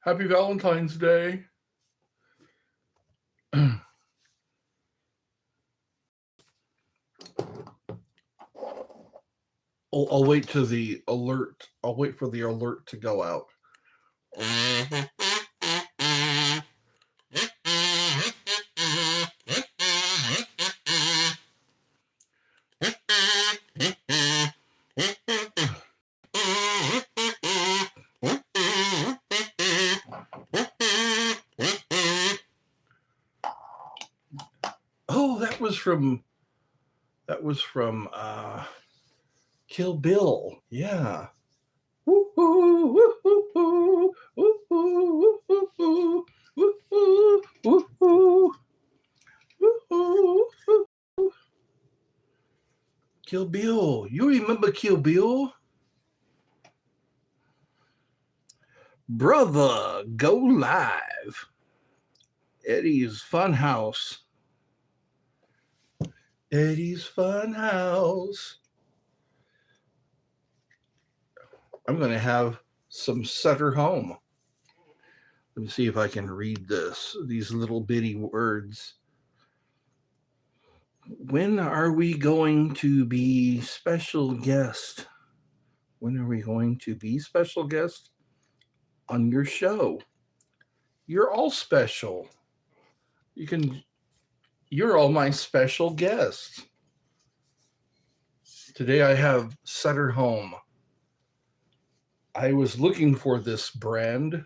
Happy Valentine's Day. I'll wait to the alert. I'll wait for the alert to go out. Oh, that was from Kill Bill. Yeah. Woo-hoo, woo-hoo, woo-hoo, woo-hoo, woo-hoo, woo-hoo, woo-hoo. Kill Bill. You remember Kill Bill? Brother, go live. Eddie's Funhouse. Eddie's Funhouse. I'm going to have some Sutter home. Let me see if I can read these little bitty words. When are we going to be special guest? When are we going to be special guest on your show? You're all special. You're all my special guests. Today I have Sutter Home. I was looking for this brand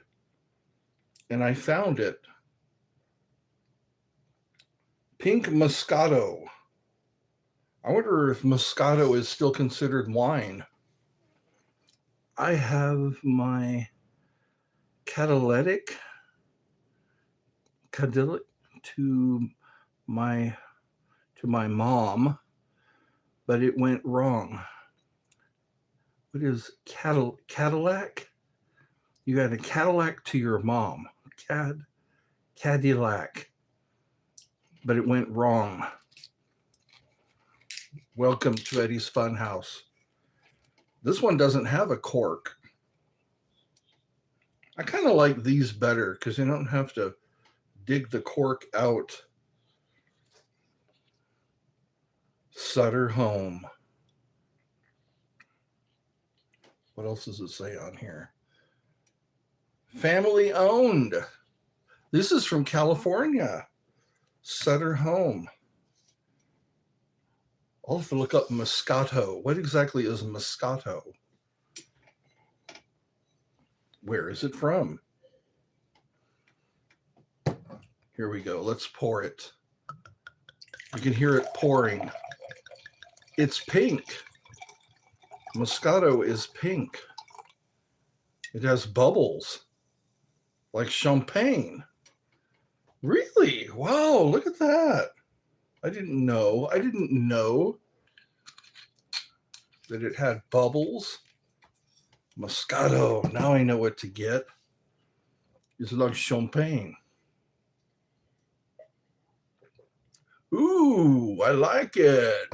and I found it. Pink Moscato. I wonder if Moscato is still considered wine. I have my catalytic to my mom, but it went wrong. What is Cadillac? You got a Cadillac to your mom. Cadillac. But it went wrong. Welcome to Eddie's Funhouse. This one doesn't have a cork. I kind of like these better because you don't have to dig the cork out. Sutter Home. What else does it say on here? Family owned. This is from California. Sutter Home. I'll have to look up Moscato. What exactly is Moscato? Where is it from? Here we go. Let's pour it. You can hear it pouring. It's pink. Moscato is pink. It has bubbles like champagne. Really? Wow, look at that. I didn't know that it had bubbles. Moscato. Now I know what to get. It's like champagne. Ooh, I like it.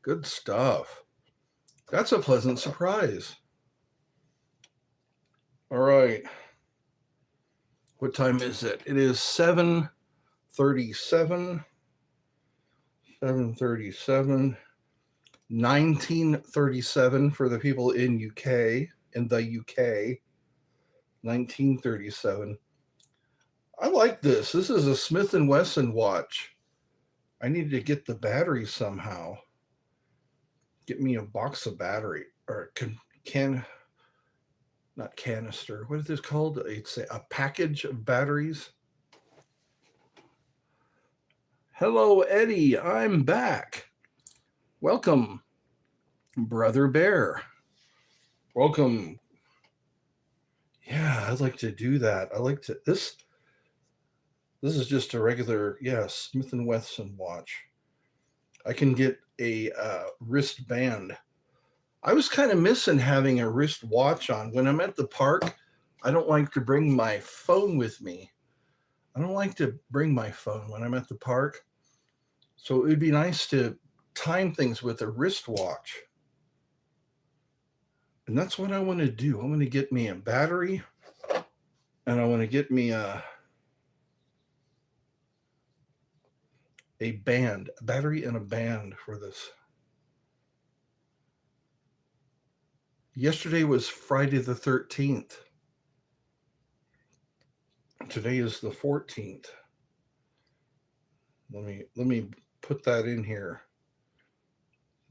Good stuff. That's a pleasant surprise. All right. What time is it? It is 7:37. 7:37. 1937 for the people in the UK. 1937. I like this. This is a Smith & Wesson watch. I need to get the battery somehow. Get me a box of battery or not canister. What is this called? It's a package of batteries. Hello, Eddie. I'm back. Welcome, Brother Bear. Welcome. Yeah, I'd like to do that. I like to this is just a regular, Smith & Wesson watch. I can get a wristband. I was kind of missing having a wrist watch on. When I'm at the park, I don't like to bring my phone with me. I don't like to bring my phone when I'm at the park. So it would be nice to time things with a wristwatch. And that's what I want to do. I want to get me a battery, and I want to get me a battery and a band for this. Yesterday was Friday the 13th. Today is the 14th. Let me put that in here.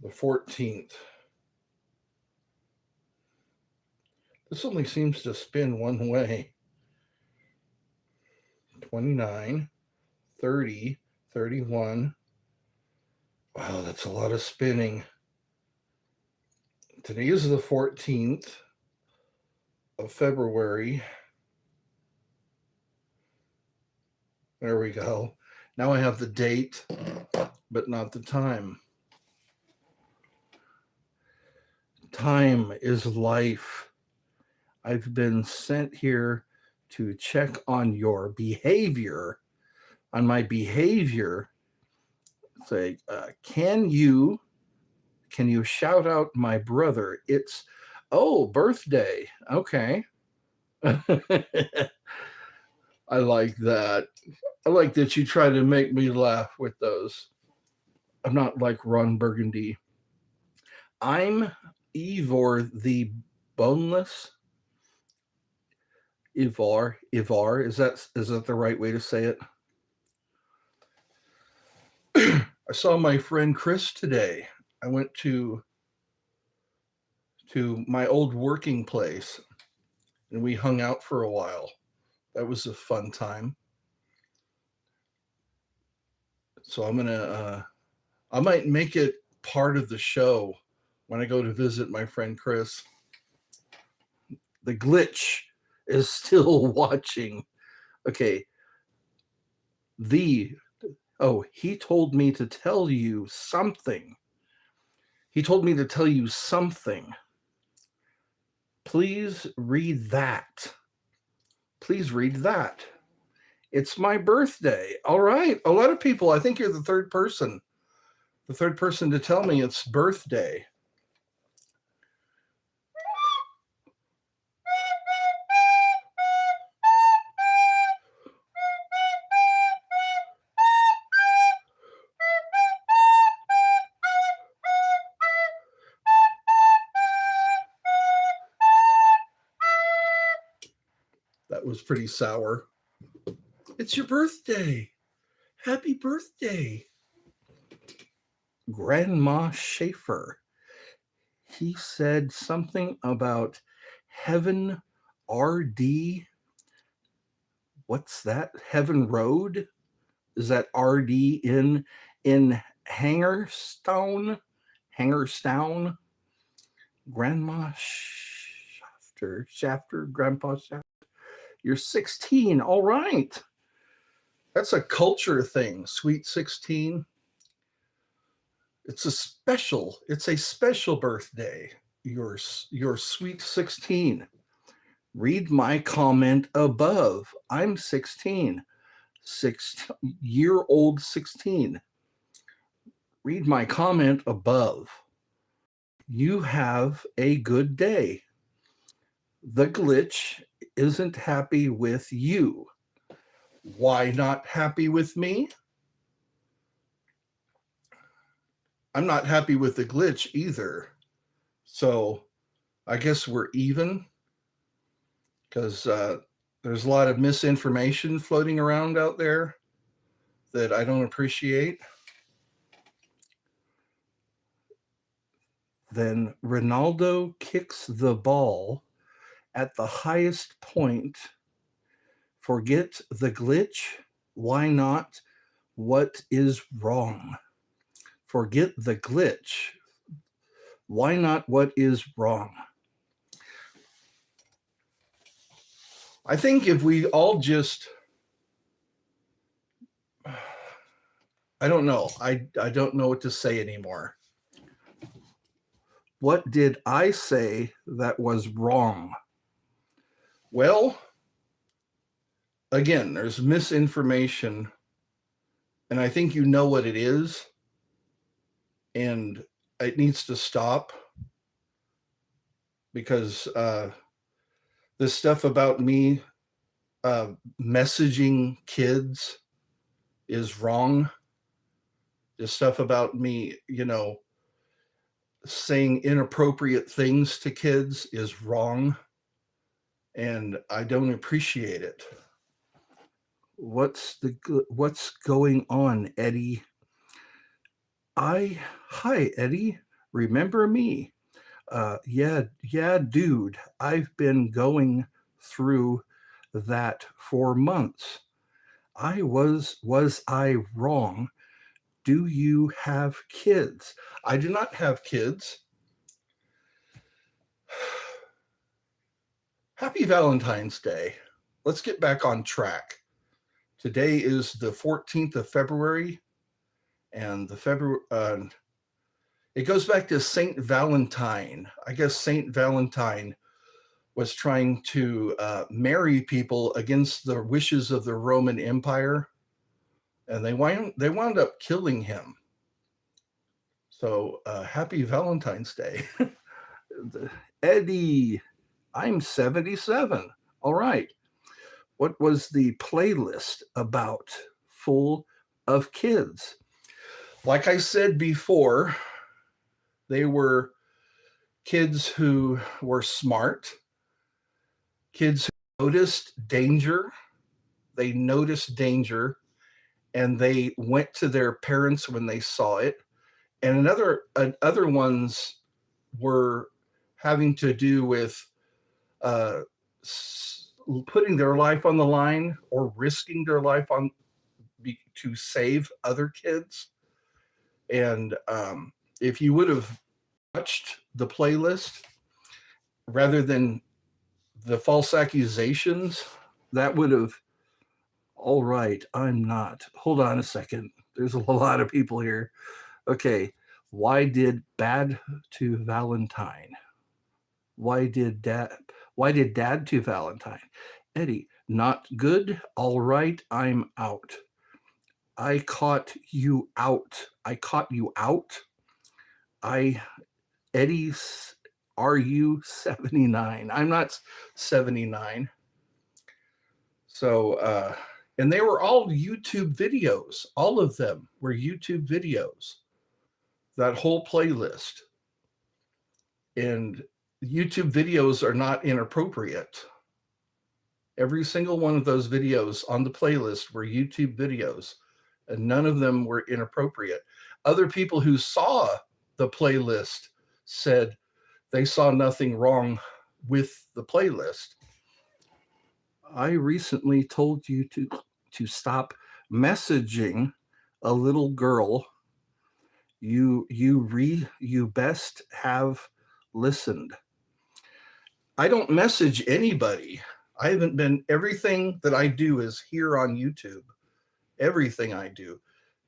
The 14th. This only seems to spin one way. 29, 30, 31. Wow, that's a lot of spinning. Today is the 14th of February. There we go. Now I have the date, but not the time. Time is life. I've been sent here to check on your behavior, on my behavior. Say, can you shout out my brother? It's, birthday. Okay. I like that. I like that you try to make me laugh with those. I'm not like Ron Burgundy. I'm Ivor the Boneless. Ivar, is that the right way to say it? I saw my friend Chris today. I went to my old working place, and we hung out for a while. That was a fun time. So I might make it part of the show when I go to visit my friend Chris. The glitch is still watching. Okay. He told me to tell you something. He told me to tell you something. Please read that. Please read that. It's my birthday. All right. A lot of people, I think you're the third person to tell me it's birthday. That was pretty sour. It's your birthday. Happy birthday. Grandma Schaefer. He said something about Heaven RD. What's that? Heaven Road? Is that RD in Hangerstown? Grandma Shafter, Grandpa Shafter. You're 16. All right. That's a culture thing. Sweet 16. It's a special birthday. Your sweet 16. Read my comment above. I'm 16. 6-year-old 16. Read my comment above. You have a good day. The glitch isn't happy with you. Why not happy with me? I'm not happy with the glitch either. So I guess we're even, because there's a lot of misinformation floating around out there that I don't appreciate. Then Ronaldo kicks the ball at the highest point. Forget the glitch. Why not? What is wrong? Forget the glitch. Why not? What is wrong? I think if we all just, I don't know. I don't know what to say anymore. What did I say that was wrong? Well, again, there's misinformation, and I think you know what it is, and it needs to stop. because this stuff about me messaging kids is wrong. This stuff about me, saying inappropriate things to kids is wrong, and I don't appreciate it. What's going on, Eddie? Hi, Eddie. Remember me? Yeah, dude. I've been going through that for months. Was I wrong? Do you have kids? I do not have kids. Happy Valentine's Day. Let's get back on track. Today is the 14th of February, and it goes back to Saint Valentine. I guess Saint Valentine was trying to marry people against the wishes of the Roman Empire, and they wound up killing him. So happy Valentine's Day. Eddie, I'm 77. All right. What was the playlist about? Full of kids. Like I said before, they were kids who were smart, kids who noticed danger. They noticed danger, and they went to their parents when they saw it. And other ones were having to do with putting their life on the line or risking their life to save other kids. And if you would have watched the playlist rather than the false accusations, that would have. All right, I'm not. Hold on a second. There's a lot of people here. Okay, why did Bad to Valentine? Why did Dad to Valentine? Eddie, not good. All right, I'm out. I caught you out. Eddie's, are you 79? I'm not 79. So, and they were all YouTube videos. All of them were YouTube videos. That whole playlist. And YouTube videos are not inappropriate. Every single one of those videos on the playlist were YouTube videos, and none of them were inappropriate. Other people who saw the playlist said they saw nothing wrong with the playlist. I recently told you to stop messaging a little girl. You best have listened. I don't message anybody. I haven't been. Everything that I do is here on YouTube. Everything I do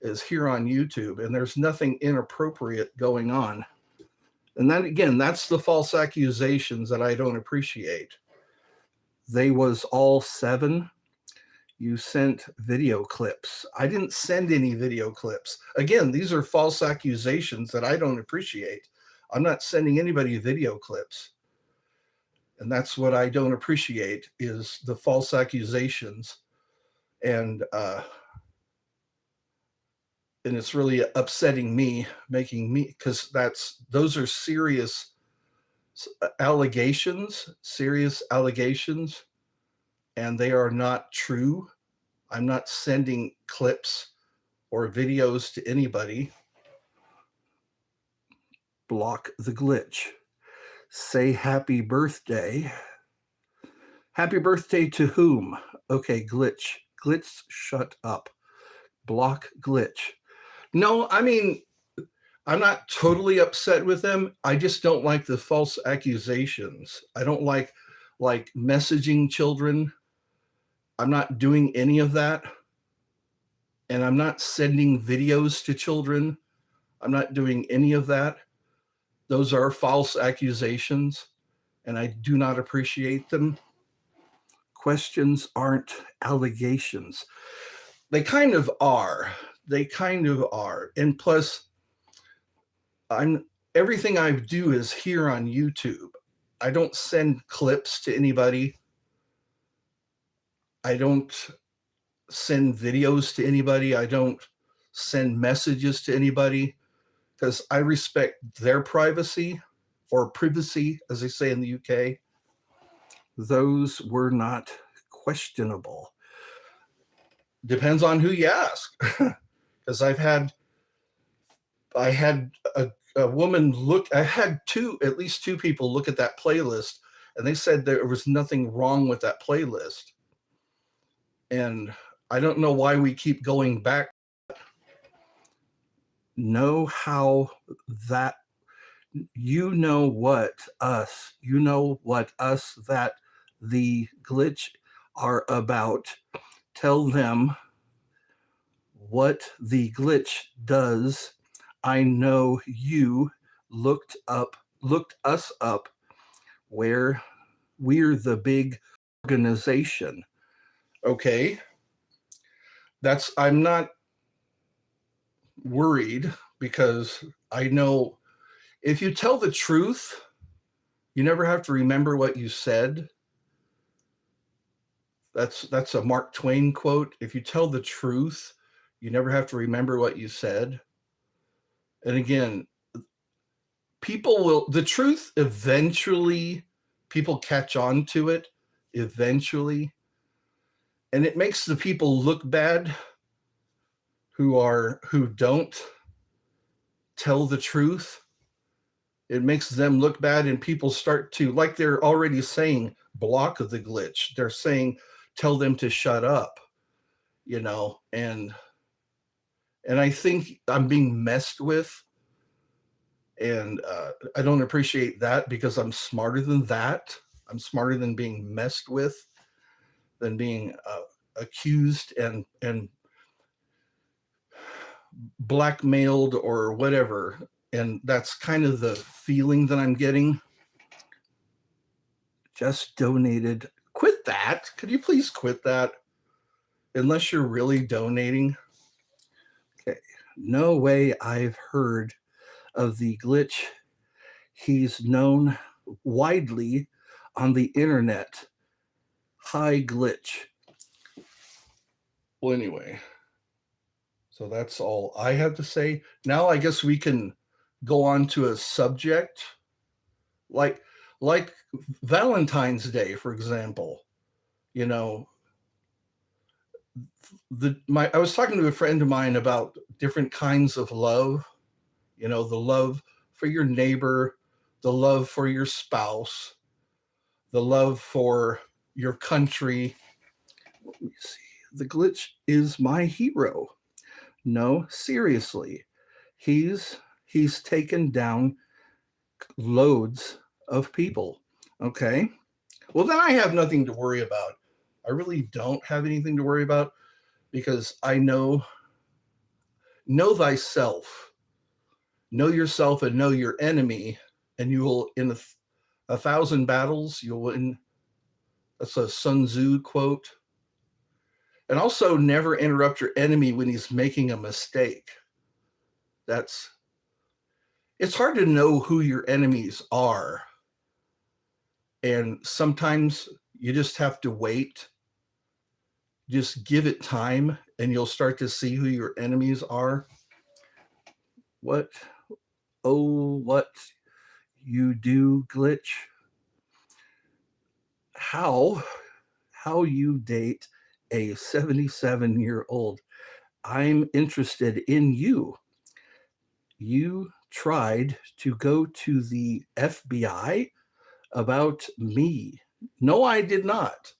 is here on YouTube, and there's nothing inappropriate going on. And then again, that's the false accusations that I don't appreciate. They was all 7. You sent video clips. I didn't send any video clips. Again, these are false accusations that I don't appreciate. I'm not sending anybody video clips. And that's what I don't appreciate, is the false accusations. And it's really upsetting me, making me, because those are serious allegations, and they are not true. I'm not sending clips or videos to anybody. Block the glitch. Say happy birthday. Happy birthday to whom? Okay, glitch. Glitch, shut up. Block glitch. No, I mean, I'm not totally upset with them. I just don't like the false accusations. I don't like messaging children. I'm not doing any of that. And I'm not sending videos to children. I'm not doing any of that. Those are false accusations, and I do not appreciate them. Questions aren't allegations. They kind of are. And plus, everything I do is here on YouTube. I don't send clips to anybody. I don't send videos to anybody. I don't send messages to anybody because I respect their privacy, or privacy, as they say in the UK. Those were not questionable. Depends on who you ask. Because I had a woman look, I had at least two people look at that playlist, and they said there was nothing wrong with that playlist. And I don't know why we keep going back. Know how that, you know what us that the glitch are about. Tell them what the glitch does. I know you looked us up, where we're the big organization. Okay. I'm not worried, because I know if you tell the truth, you never have to remember what you said. That's a Mark Twain quote. If you tell the truth, you never have to remember what you said. And again, the truth eventually, people catch on to it eventually. And it makes the people look bad who don't tell the truth. It makes them look bad, and people start to, like they're already saying, block the glitch. They're saying, tell them to shut up, and I think I'm being messed with, and I don't appreciate that, because I'm smarter than that. I'm smarter than being messed with, than being accused and blackmailed or whatever. And that's kind of the feeling that I'm getting. Just donated. Quit that. Could you please quit that? Unless you're really donating. Okay. No way I've heard of the glitch. He's known widely on the internet. Hi, glitch. Well, anyway, so that's all I have to say. Now I guess we can go on to a subject like Valentine's Day, for example. I was talking to a friend of mine about different kinds of love. The love for your neighbor, the love for your spouse, the love for your country. Let me see. The glitch is my hero. No, seriously. He's taken down loads of people. Okay. Well, then I have nothing to worry about. I really don't have anything to worry about, because I know thyself. Know yourself and know your enemy, and you will, in 1,000 battles, you'll win. That's a Sun Tzu quote. And also, never interrupt your enemy when he's making a mistake. It's hard to know who your enemies are. And sometimes you just have to wait. Just give it time, and you'll start to see who your enemies are. What you do, glitch? How you date a 77-year-old? I'm interested in you. You tried to go to the FBI about me. No, I did not.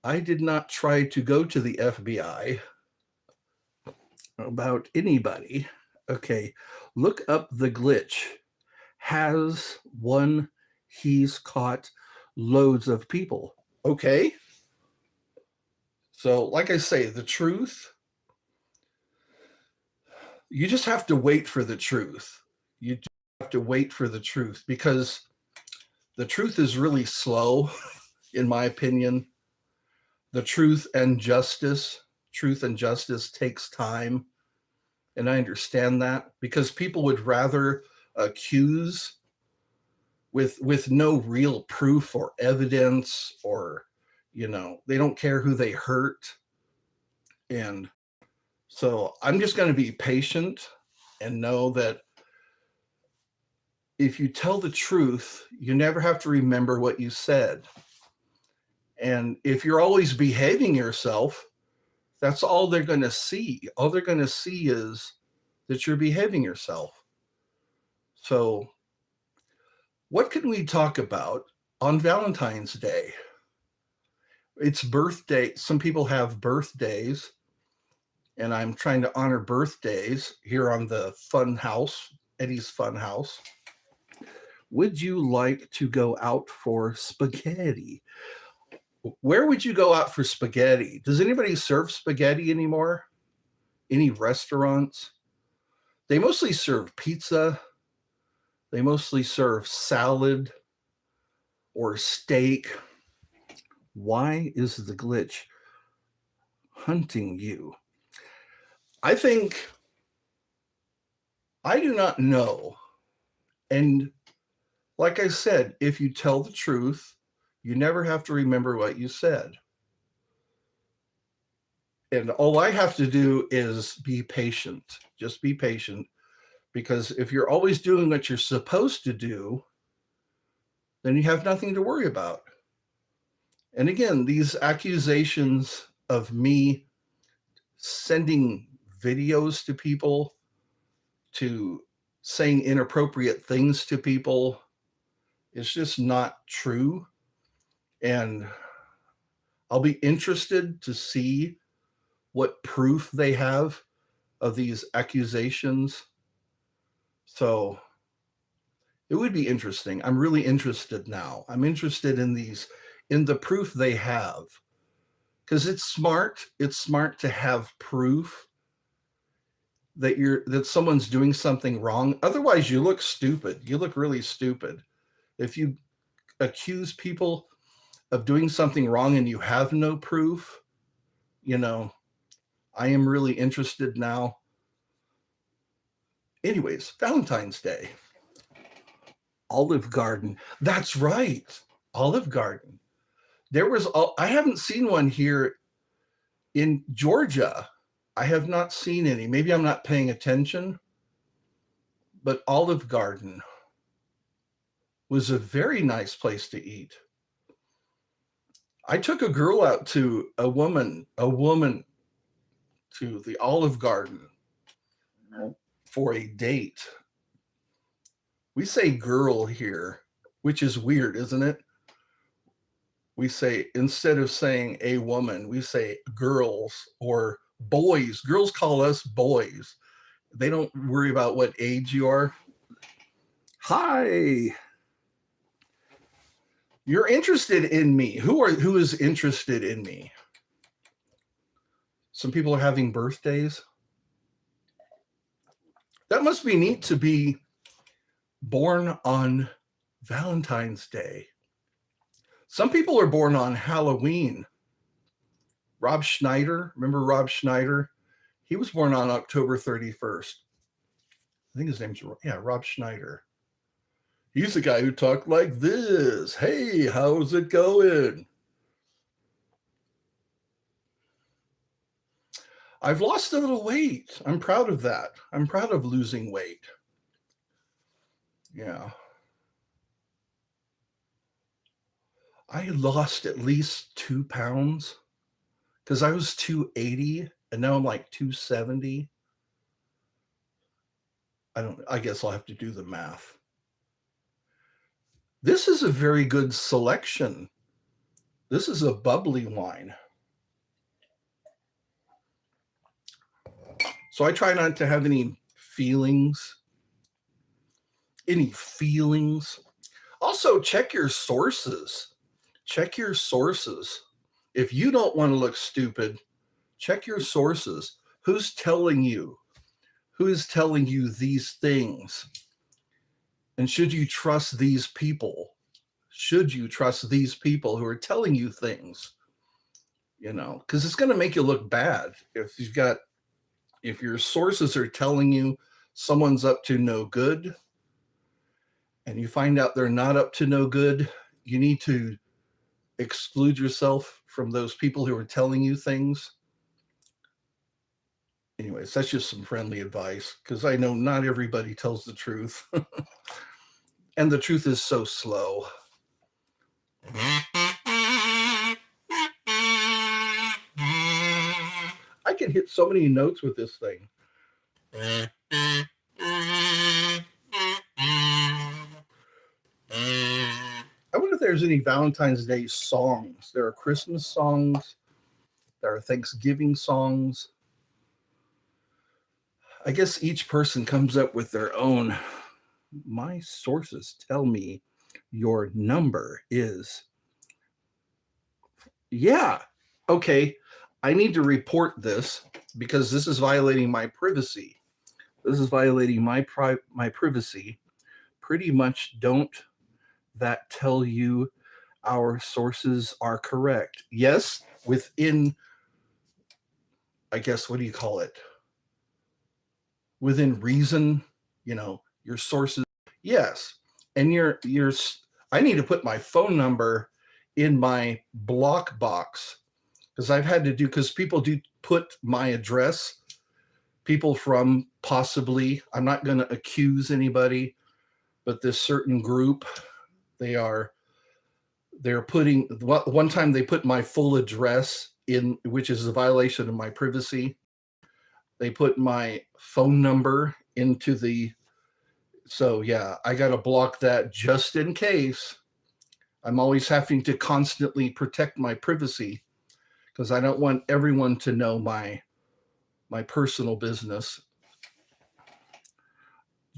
I did not try to go to the FBI about anybody. Okay, look up the glitch. Has one, he's caught loads of people. Okay. So, like I say, the truth, you just have to wait for the truth. You just have to wait for the truth, because the truth is really slow, in my opinion. The truth and justice takes time. And I understand that, because people would rather accuse with no real proof or evidence, or they don't care who they hurt. And so I'm just going to be patient and know that if you tell the truth, you never have to remember what you said. And if you're always behaving yourself, that's all they're going to see. All they're going to see is that you're behaving yourself. So what can we talk about on Valentine's Day? It's birthday. Some people have birthdays, and I'm trying to honor birthdays here on the Fun House, Eddie's Fun House. Would you like to go out for spaghetti? Where would you go out for spaghetti? Does anybody serve spaghetti anymore? Any restaurants? They mostly serve pizza. They mostly serve salad or steak. Why is the glitch hunting you? I do not know. And like I said, if you tell the truth, you never have to remember what you said. And all I have to do is be patient. Just be patient. Because if you're always doing what you're supposed to do, then you have nothing to worry about. And again, these accusations of me sending videos to people, to saying inappropriate things to people, it's just not true. And I'll be interested to see what proof they have of these accusations. So it would be interesting. I'm really interested now. I'm interested in the proof they have. Because it's smart. It's smart to have proof that someone's doing something wrong. Otherwise, you look stupid. You look really stupid. If you accuse people of doing something wrong and you have no proof, I am really interested now. Anyways, Valentine's Day. Olive Garden. That's right. Olive Garden. I haven't seen one here in Georgia. I have not seen any. Maybe I'm not paying attention. But Olive Garden was a very nice place to eat. I took a girl out to a woman to the Olive Garden for a date. We say girl here, which is weird, isn't it? We say, instead of saying a woman, we say girls or boys. Girls call us boys. They don't worry about what age you are. Hi. You're interested in me. Who is interested in me? Some people are having birthdays. That must be neat to be born on Valentine's Day. Some people are born on Halloween. Rob Schneider, remember Rob Schneider? He was born on October 31st. I think his name's, Rob Schneider. He's the guy who talked like this. Hey, how's it going? I've lost a little weight. I'm proud of that. I'm proud of losing weight. Yeah. I lost at least 2 pounds because I was 280 and now I'm like 270. I guess I'll have to do the math. This is a very good selection. This is a bubbly wine. So I try not to have any feelings. Also, check your sources. Check your sources. If you don't want to look stupid, check your sources. Who's telling you? Who is telling you these things? And should you trust these people? Should you trust these people who are telling you things? Because it's going to make you look bad if your sources are telling you someone's up to no good and you find out they're not up to no good, you need to exclude yourself from those people who are telling you things. Anyways, that's just some friendly advice, because I know not everybody tells the truth. And the truth is so slow. I can hit so many notes with this thing. I wonder if there's any Valentine's Day songs. There are Christmas songs. There are Thanksgiving songs. I guess each person comes up with their own. My sources tell me your number is. Yeah. Okay. I need to report this because this is violating my privacy. This is violating my privacy. Pretty much don't that tell you our sources are correct? Yes, within, I guess, what do you call it? Within reason, your sources. Yes. And I need to put my phone number in my block box, because I've had to because people do put my address, people from possibly, I'm not going to accuse anybody, but this certain group, they're putting, one time they put my full address in, which is a violation of my privacy. They put my phone number into so yeah, I got to block that just in case. I'm always having to constantly protect my privacy because I don't want everyone to know my personal business.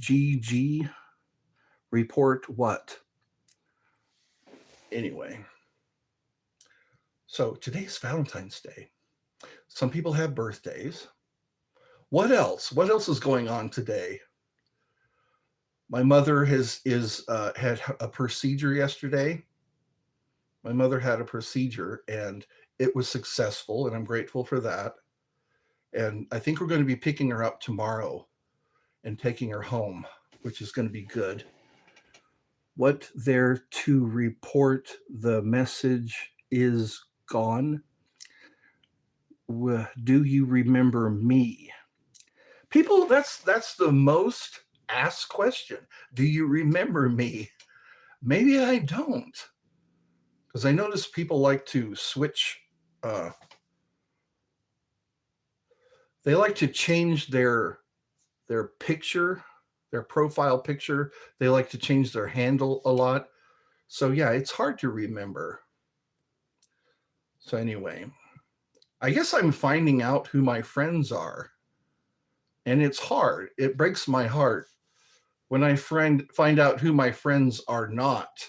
GG report what? Anyway, so today's Valentine's Day. Some people have birthdays. What else? What else is going on today? My mother had a procedure yesterday. My mother had a procedure and it was successful, and I'm grateful for that. And I think we're going to be picking her up tomorrow and taking her home, which is going to be good. What there to report? The message is gone. Do you remember me? People, that's the most asked question. Do you remember me? Maybe I don't, because I notice people like to switch. They like to change their picture, their profile picture. They like to change their handle a lot. So yeah, it's hard to remember. So anyway, I guess I'm finding out who my friends are. And it's hard. It breaks my heart when I find out who my friends are not.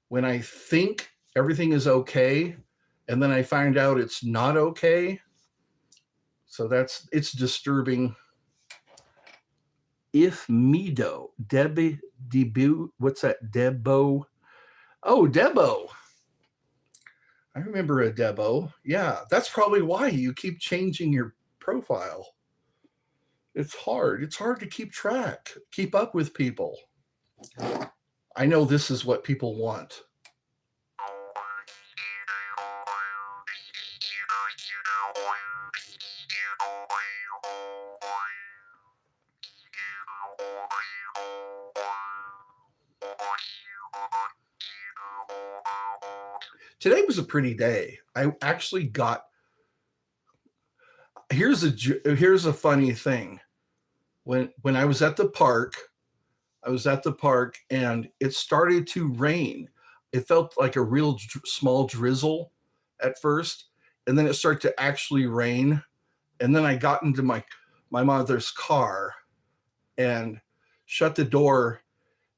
When I think everything is okay, and then I find out it's not okay. So it's disturbing. If Mido, Debbie, debut, what's that? Debo. Oh, Debo. I remember a Debo. Yeah, that's probably why you keep changing your profile. It's hard. It's hard to keep up with people. I know this is what people want. Today was a pretty day. I actually got. Here's a funny thing. When I was at the park, and it started to rain. It felt like a real small drizzle at first, and then it started to actually rain. And then I got into my mother's car and shut the door,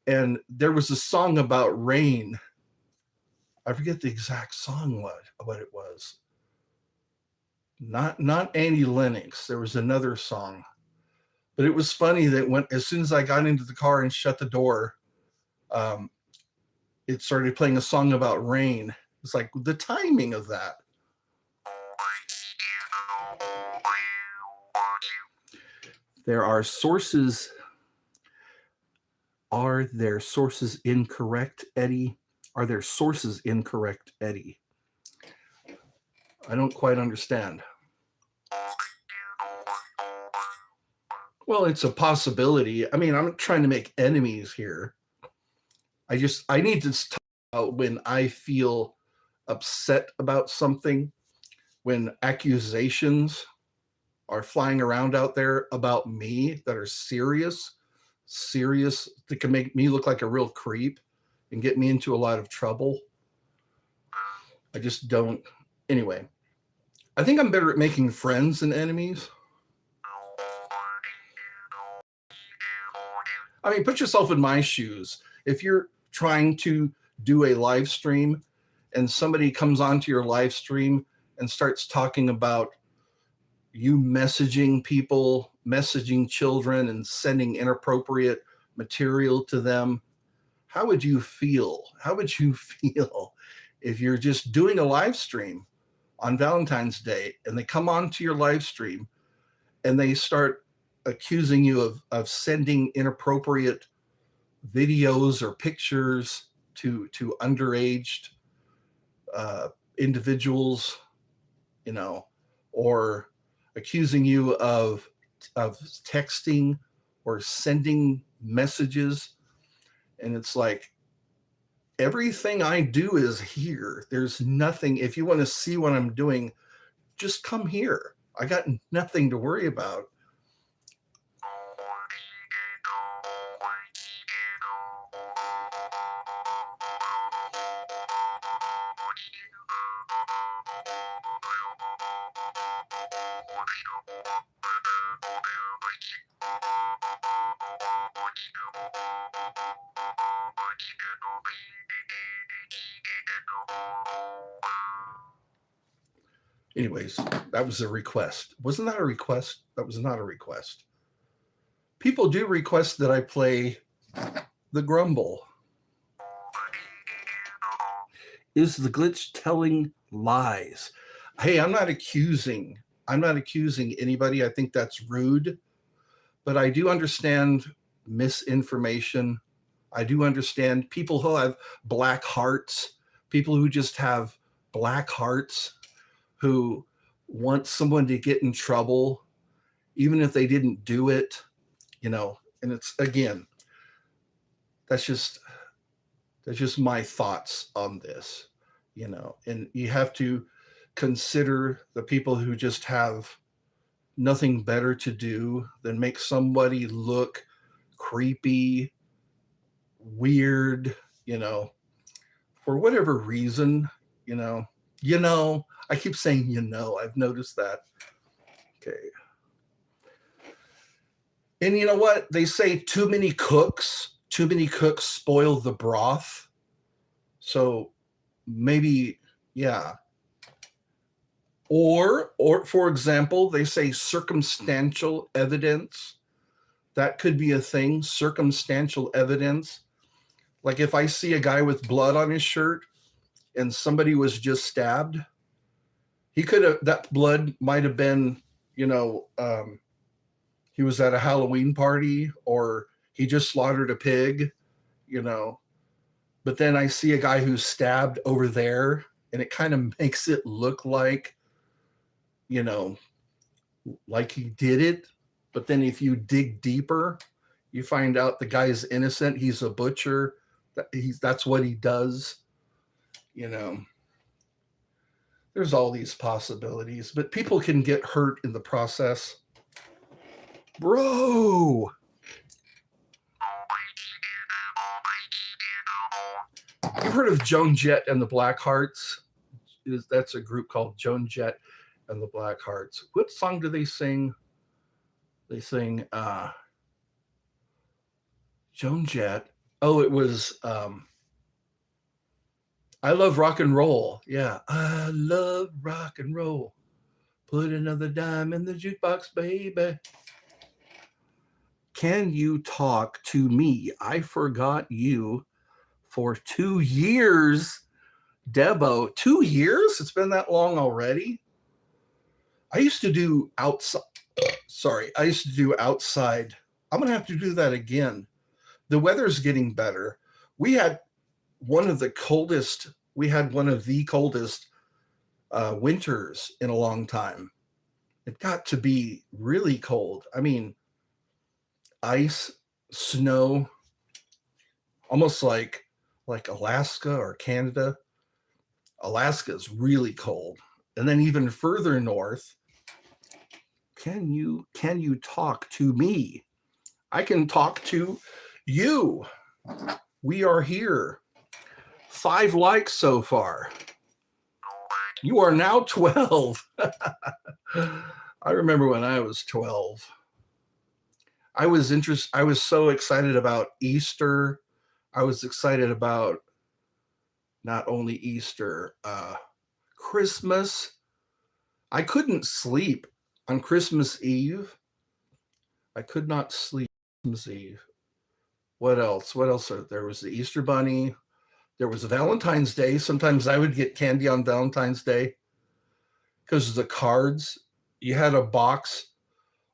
and there was a song about rain. I forget the exact song what it was. Not Annie Lennox. There was another song. But it was funny that as soon as I got into the car and shut the door, it started playing a song about rain. It's like the timing of that. There are sources. Are their sources incorrect, Eddie? Are their sources incorrect, Eddie? I don't quite understand. Well, it's a possibility. I mean, I'm not trying to make enemies here. I need to talk about when I feel upset about something, when accusations are flying around out there about me that are serious, that can make me look like a real creep and get me into a lot of trouble. I just don't. Anyway, I think I'm better at making friends than enemies. I mean, put yourself in my shoes. If you're trying to do a live stream and somebody comes onto your live stream and starts talking about you messaging people, messaging children, and sending inappropriate material to them, how would you feel? How would you feel if you're just doing a live stream on Valentine's Day and they come onto your live stream and they start accusing you of sending inappropriate videos or pictures to underaged individuals, you know, or accusing you of texting or sending messages, and it's like everything I do is here. There's nothing. If you want to see what I'm doing, just come here. I got nothing to worry about. Anyways, that was a request. Wasn't that a request? That was not a request. People do request that I play the grumble. Is the glitch telling lies? Hey, I'm not accusing anybody. I think that's rude, but I do understand misinformation. I do understand people who have black hearts, people who just have black hearts, who want someone to get in trouble, even if they didn't do it, you know. And it's, again, that's just my thoughts on this, you know. And you have to consider the people who just have nothing better to do than make somebody look creepy, weird, you know, for whatever reason, you know. I keep saying, I've noticed that. Okay. And you know what? They say too many cooks spoil the broth. So maybe, yeah. Or for example, they say circumstantial evidence. That could be a thing, circumstantial evidence. Like if I see a guy with blood on his shirt and somebody was just stabbed, that blood might have been, he was at a Halloween party or he just slaughtered a pig, But then I see a guy who's stabbed over there and it kind of makes it look like, like he did it. But then if you dig deeper, you find out the guy's innocent. He's a butcher. That's what he does. There's all these possibilities, but people can get hurt in the process. Bro. You've heard of Joan Jett and the Blackhearts? That's a group called Joan Jett and the Blackhearts. What song do they sing? They sing Joan Jett. Oh, it was I Love Rock and Roll. Yeah, I love rock and roll. Put another dime in the jukebox, baby. Can you talk to me? I forgot you for 2 years. Debo, 2 years? It's been that long already? I used to do outside. I'm going to have to do that again The weather's getting better. We had one of the coldest. We had one of the coldest winters in a long time. It got to be really cold. I mean, ice, snow, almost like Alaska or Canada. Alaska is really cold. And then even further north, can you talk to me? I can talk to you. We are here. 5 likes so far. You are now 12. I remember when I was 12. I was so excited about Easter. I was excited about not only Easter, Christmas. I couldn't sleep on Christmas Eve. I could not sleep on Christmas Eve. What else? There was the Easter Bunny. There was Valentine's Day. Sometimes I would get candy on Valentine's Day because of the cards. You had a box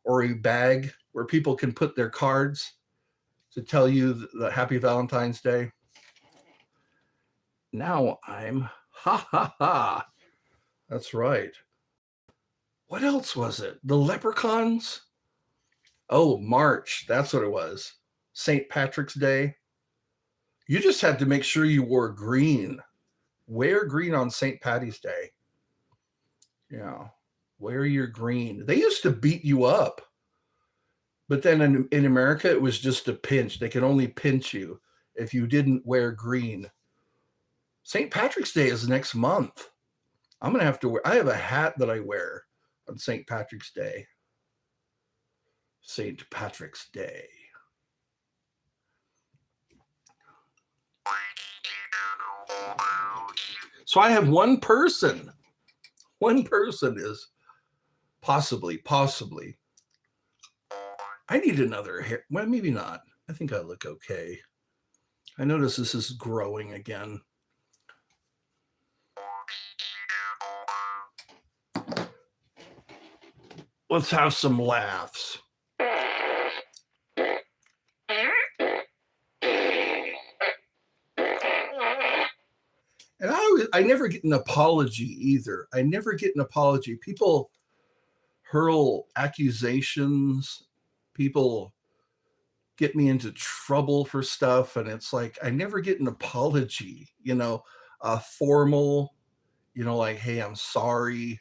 or a bag where people can put their cards to tell you the Happy Valentine's Day. Now I'm ha ha ha. That's right. What else was it? The leprechauns? Oh, March. That's what it was. St. Patrick's Day. You just had to make sure you wore green. Wear green on St. Patty's Day. Yeah. Wear your green. They used to beat you up. But then in America, it was just a pinch. They could only pinch you if you didn't wear green. St. Patrick's Day is next month. I'm going to have to wear, I have a hat that I wear on St. Patrick's Day. St. Patrick's Day. So I have one person. One person is possibly. I need another hair. Well, maybe not. I think I look okay. I notice this is growing again. Let's have some laughs. And I never get an apology either. I never get an apology. People hurl accusations. People get me into trouble for stuff. And it's like, I never get an apology, formal, like, hey, I'm sorry.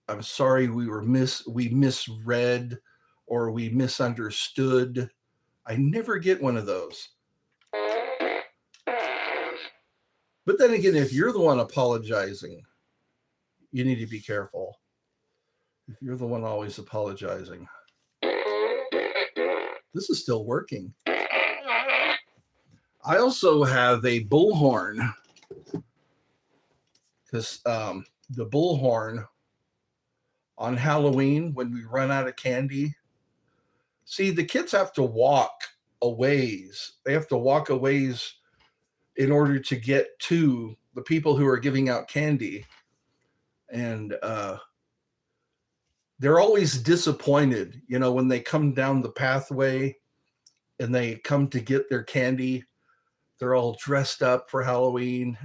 I'm sorry we misread or we misunderstood. I never get one of those. But then again, if you're the one apologizing, you need to be careful. If you're the one always apologizing. This is still working. I also have a bullhorn because the bullhorn on Halloween, when we run out of candy, see, the kids have to walk a ways. They have to walk a ways in order to get to the people who are giving out candy. And they're always disappointed, when they come down the pathway and they come to get their candy. They're all dressed up for Halloween.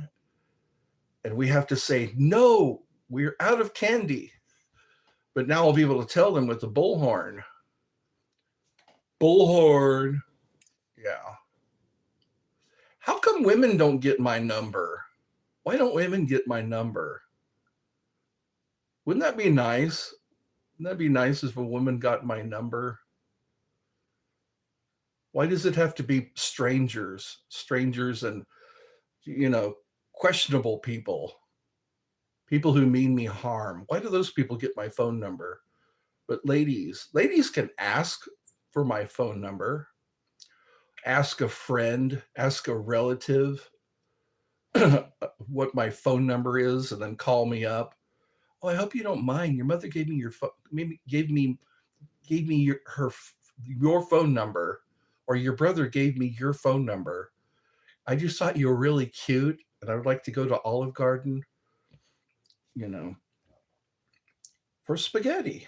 And we have to say, no, we're out of candy. But now I'll be able to tell them with the bullhorn. Bullhorn. Yeah. How come women don't get my number? Why don't women get my number? Wouldn't that be nice? Wouldn't that be nice if a woman got my number? Why does it have to be strangers and, questionable people who mean me harm? Why do those people get my phone number? But ladies can ask for my phone number, ask a friend, ask a relative what my phone number is, and then call me up. Oh, I hope you don't mind. Your mother gave me your phone, gave me your phone number, or your brother gave me your phone number. I just thought you were really cute, and I would like to go to Olive Garden, for spaghetti.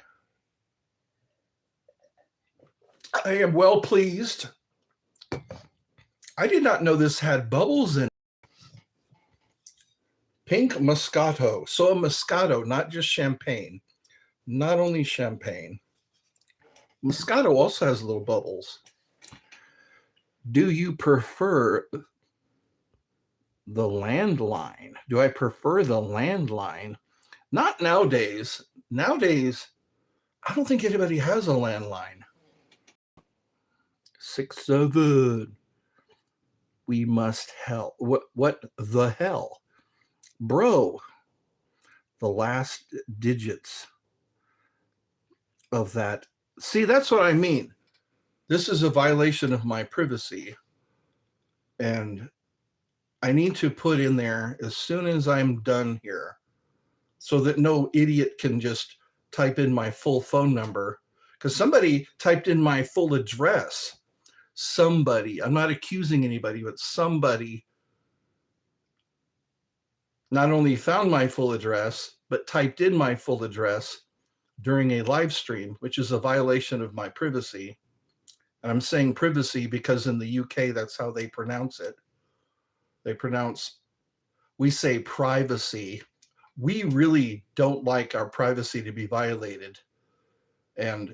I am well pleased I did not know this had bubbles in it. Pink Moscato. So a Moscato, not just champagne. Not only champagne. Moscato also has little bubbles. Do you prefer the landline? Do I prefer the landline? Not nowadays. Nowadays, I don't think anybody has a landline. 6-7. We must help. What the hell? Bro, the last digits of that. See, that's what I mean. This is a violation of my privacy. And I need to put in there as soon as I'm done here so that no idiot can just type in my full phone number, because somebody typed in my full address. Somebody, I'm not accusing anybody, but somebody not only found my full address, but typed in my full address during a live stream, which is a violation of my privacy. And I'm saying privacy because in the UK, that's how they pronounce it. We say privacy. We really don't like our privacy to be violated. And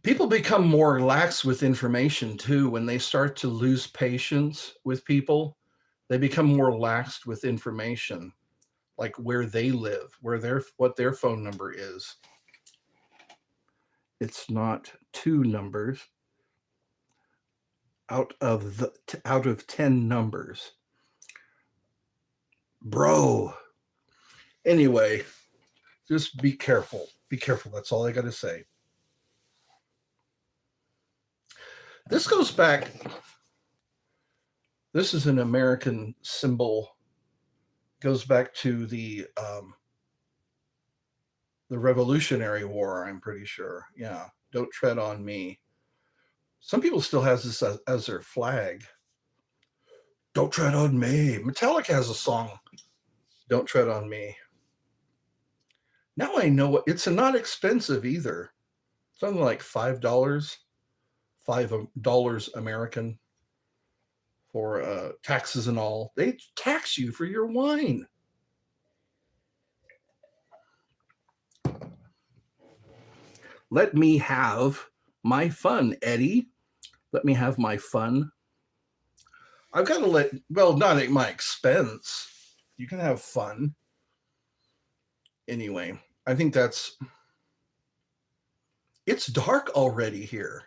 people become more lax with information too. When they start to lose patience with people, they become more lax with information, like where they live, what their phone number is. It's not 2 numbers out of 10 numbers. Bro. Anyway, just be careful. Be careful. That's all I got to say. This goes back. This is an American symbol. Goes back to the Revolutionary War, I'm pretty sure. Yeah. Don't tread on me. Some people still has this as their flag. Don't tread on me. Metallica has a song, Don't Tread on Me. Now I know it's not expensive either. Something like $5, $5 American for taxes and all. They tax you for your wine. Let me have my fun, Eddie. Let me have my fun. I've got to not at my expense. You can have fun. Anyway, I think it's dark already here.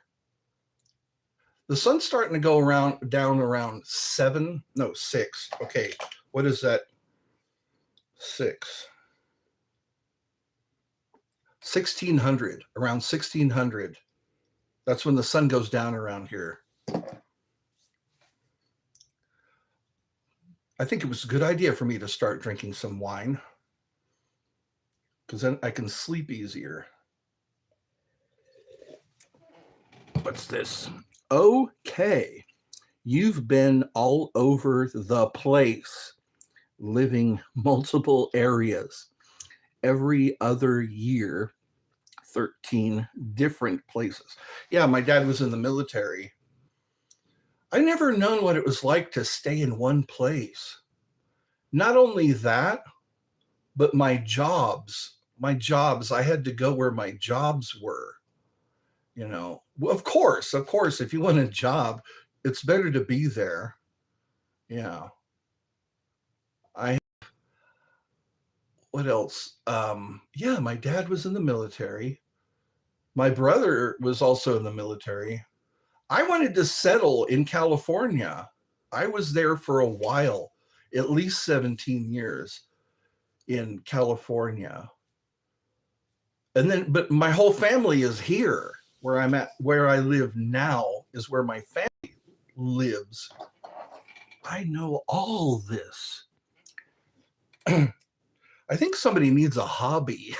The sun's starting to go down around 6. Okay, what is that? 6. 1600, around 1600. That's when the sun goes down around here. I think it was a good idea for me to start drinking some wine, because then I can sleep easier. What's this? Okay. You've been all over the place, living multiple areas. Every other year, 13 different places. Yeah, my dad was in the military. I never known what it was like to stay in one place. Not only that, but my jobs, I had to go where my jobs were. Of course, if you want a job, it's better to be there. Yeah. What else? Yeah, my dad was in the military. My brother was also in the military. I wanted to settle in California. I was there for a while, at least 17 years in California. But my whole family is here where I'm at. Where I live now is where my family lives. I know all this. I think somebody needs a hobby.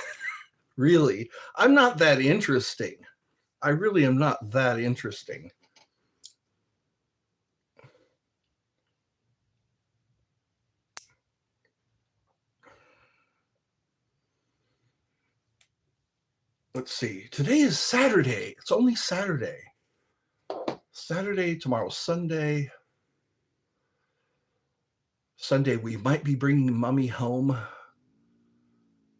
Really. I'm not that interesting. I really am not that interesting. Let's see. Today is Saturday. It's only Saturday. Saturday, tomorrow's Sunday. Sunday, we might be bringing Mummy home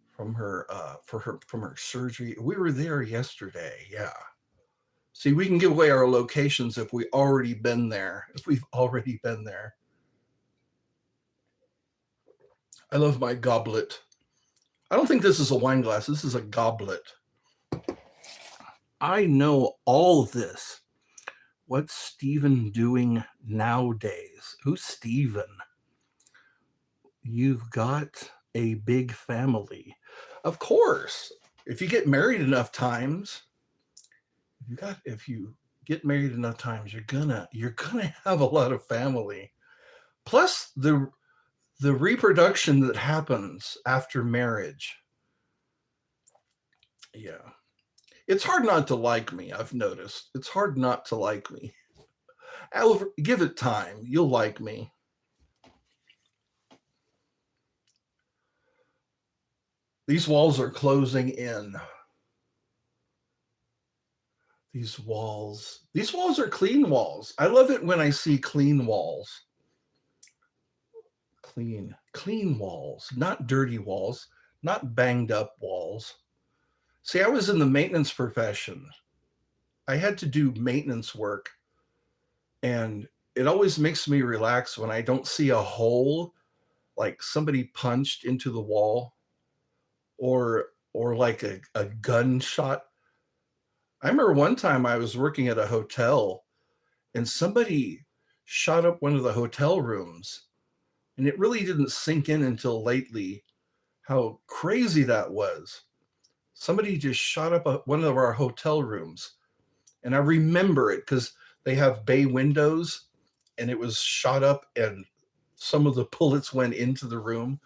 from her from her surgery. We were there yesterday. Yeah. See, we can give away our locations if we've already been there. I love my goblet. I don't think this is a wine glass. This is a goblet. I know all this. What's Stephen doing nowadays? Who's Stephen? You've got a big family. Of course. If you get married enough times, if you get married enough times, you're gonna have a lot of family. Plus the reproduction that happens after marriage. Yeah. It's hard not to like me, I've noticed. It's hard not to like me. Give it time. You'll like me. These walls are closing in. These walls are clean walls. I love it when I see clean walls. Clean walls, not dirty walls, not banged up walls. See, I was in the maintenance profession. I had to do maintenance work, and it always makes me relax when I don't see a hole, like somebody punched into the wall, or like a gunshot. I remember one time I was working at a hotel and somebody shot up one of the hotel rooms, and it really didn't sink in until lately how crazy that was. Somebody just shot up one of our hotel rooms, and I remember it because they have bay windows, and it was shot up and some of the bullets went into the room.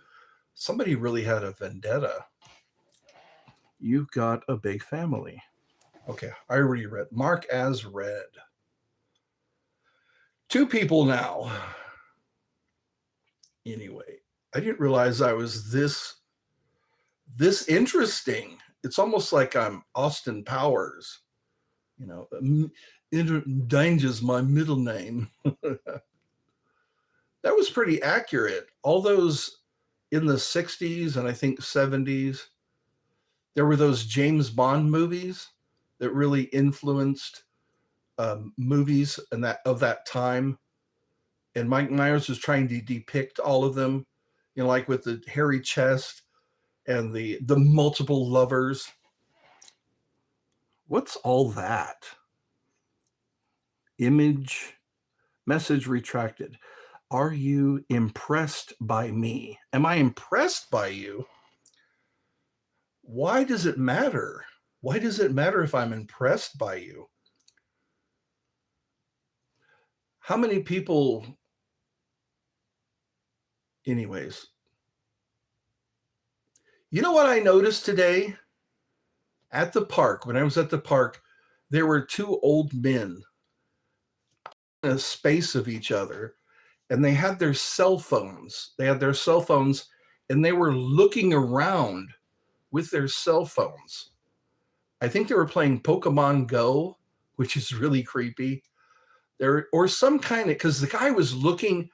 Somebody really had a vendetta. You've got a big family. Okay, I already read. Mark as read. 2 people now. Anyway, I didn't realize I was this interesting. It's almost like I'm Austin Powers. You know, Danger's my middle name. That was pretty accurate. All those in the 60s and I think 70s, there were those James Bond movies that really influenced movies and of that time. And Mike Myers was trying to depict all of them, you know, like with the hairy chest and the multiple lovers. What's all that? Message retracted. Are you impressed by me? Am I impressed by you? Why does it matter? Why does it matter if I'm impressed by you? How many people, anyways, you know what I noticed today at the park? When I was at the park, there were 2 old men in a space of each other, and they had their cell phones. And they were looking around with their cell phones. I think they were playing Pokemon Go, which is really creepy. Or some kind of, because the guy was looking,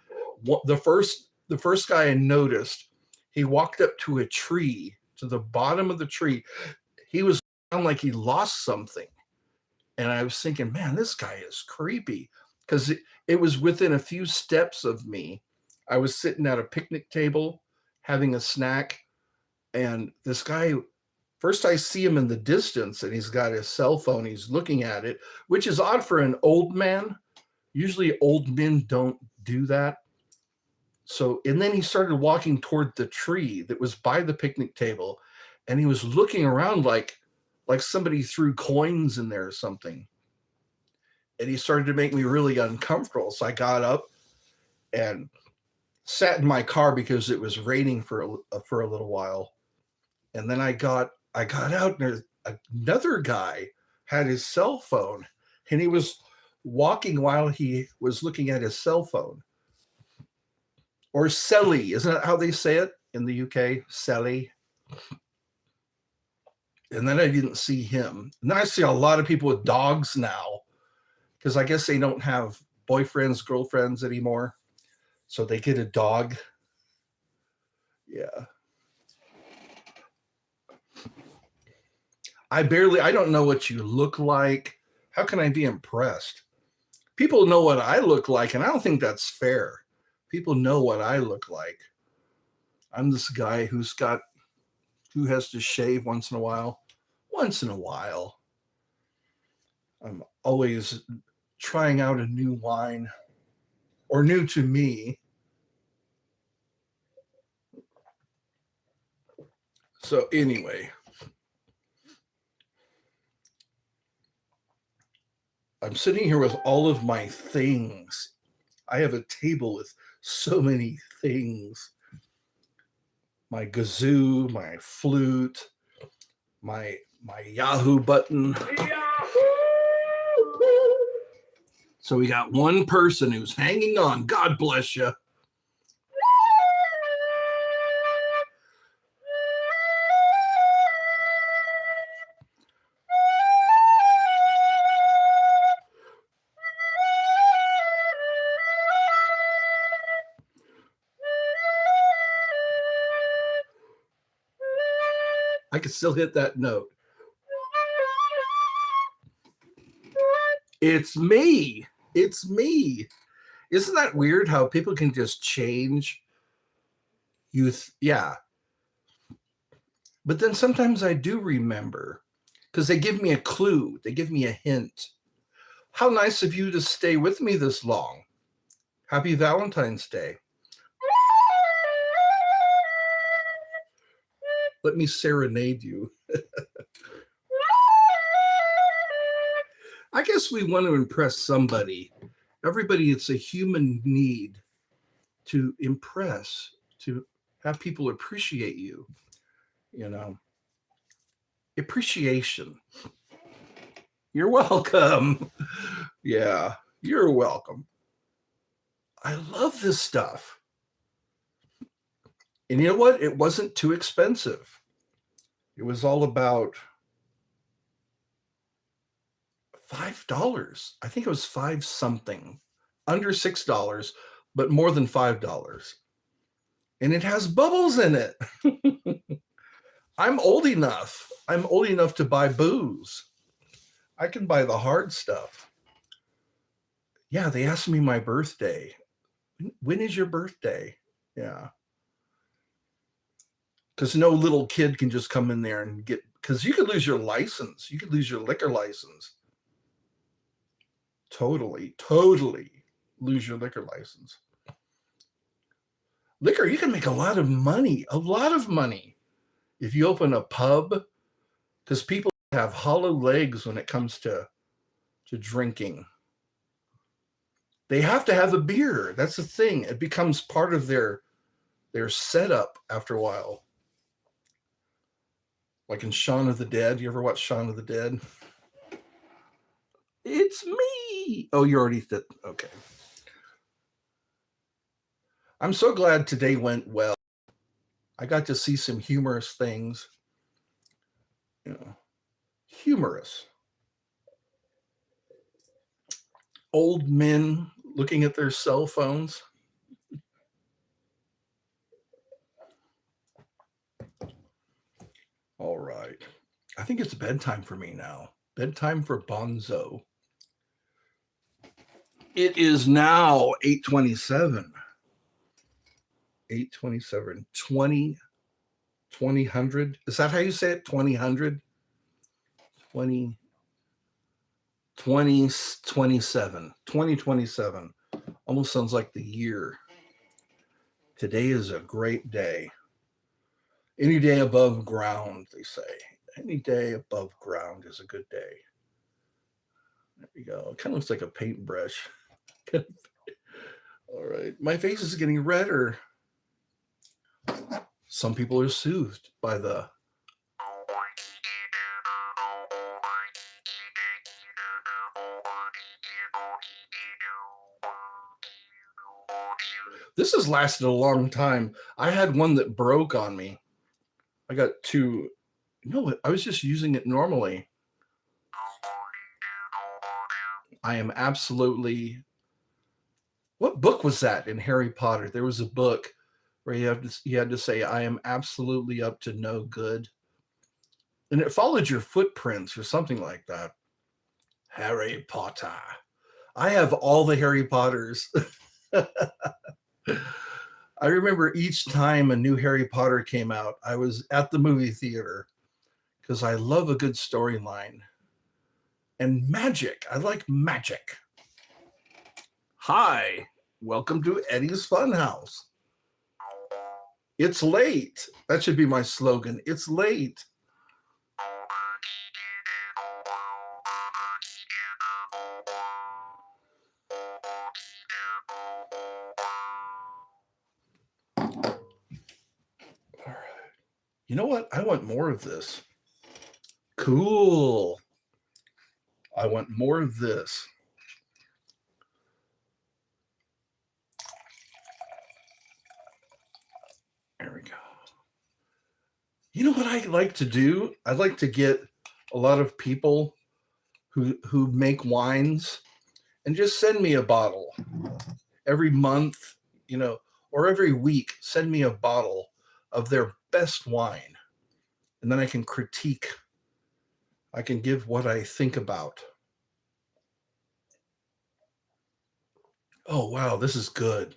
the first guy I noticed, he walked up to a tree, to the bottom of the tree. He was like he lost something. And I was thinking, man, this guy is creepy, because it was within a few steps of me. I was sitting at a picnic table having a snack, and this guy, first I see him in the distance, and he's got his cell phone. He's looking at it, which is odd for an old man. Usually old men don't do that. So, and then he started walking toward the tree that was by the picnic table, and he was looking around like somebody threw coins in there or something. And he started to make me really uncomfortable. So I got up and sat in my car because it was raining for a little while. And then I got out, and another guy had his cell phone, and he was walking while he was looking at his cell phone. Or celly, isn't that how they say it in the UK? Celly. And then I didn't see him. And then I see a lot of people with dogs now, because I guess they don't have boyfriends, girlfriends anymore. So they get a dog. Yeah. I don't know what you look like. How can I be impressed? People know what I look like, and I don't think that's fair. People know what I look like. I'm this guy who has to shave once in a while. Once in a while. I'm always trying out a new wine, or new to me. So anyway, I'm sitting here with all of my things. I have a table with so many things. My kazoo, my flute, my Yahoo button. So we got one person who's hanging on. God bless you. I can still hit that note. It's me. It's me. Isn't that weird how people can just change? Yeah. But then sometimes I do remember because they give me a clue. They give me a hint. How nice of you to stay with me this long. Happy Valentine's Day. Let me serenade you. I guess we want to impress somebody. Everybody, it's a human need to impress, to have people appreciate you, you know. Appreciation. You're welcome. Yeah, you're welcome. I love this stuff. And you know what? It wasn't too expensive. It was all about $5. I think it was 5 something, under $6, but more than $5. And it has bubbles in it. I'm old enough. I'm old enough to buy booze. I can buy the hard stuff. Yeah, they asked me my birthday. When is your birthday? Yeah. Because no little kid can just come in there and get, because you could lose your license. You could lose your liquor license. Totally lose your liquor license. Liquor, you can make a lot of money if you open a pub, because people have hollow legs when it comes to drinking. They have to have a beer. That's the thing. It becomes part of their setup after a while. Like in Shaun of the Dead. You ever watch Shaun of the Dead? It's me. Oh, you already did. Okay. I'm so glad today went well. I got to see some humorous things. You know, humorous. Old men looking at their cell phones. All right. I think it's bedtime for me now. Bedtime for Bonzo. It is now 8:27. 8:27. 2000. Is that how you say it? 2000? 2027. 2027. Almost sounds like the year. Today is a great day. Any day above ground, they say. Any day above ground is a good day. There we go. It kind of looks like a paintbrush. All right. My face is getting redder. Some people are soothed by the. This has lasted a long time. I had one that broke on me. I got two. No, I was just using it normally. I am absolutely. What book was that in Harry Potter? There was a book where you had to say, "I am absolutely up to no good," and it followed your footprints or something like that. Harry Potter. I have all the Harry Potters. I remember each time a new Harry Potter came out, I was at the movie theater because I love a good storyline and magic. I like magic. Hi, welcome to Eddie's Funhouse. It's late. That should be my slogan. It's late. All right. You know what? I want more of this. Cool. I want more of this. There we go. You know what I like to do? I like to get a lot of people who make wines and just send me a bottle every month, or every week. Send me a bottle of their best wine, and then I can critique. I can give what I think about. Oh wow, this is good,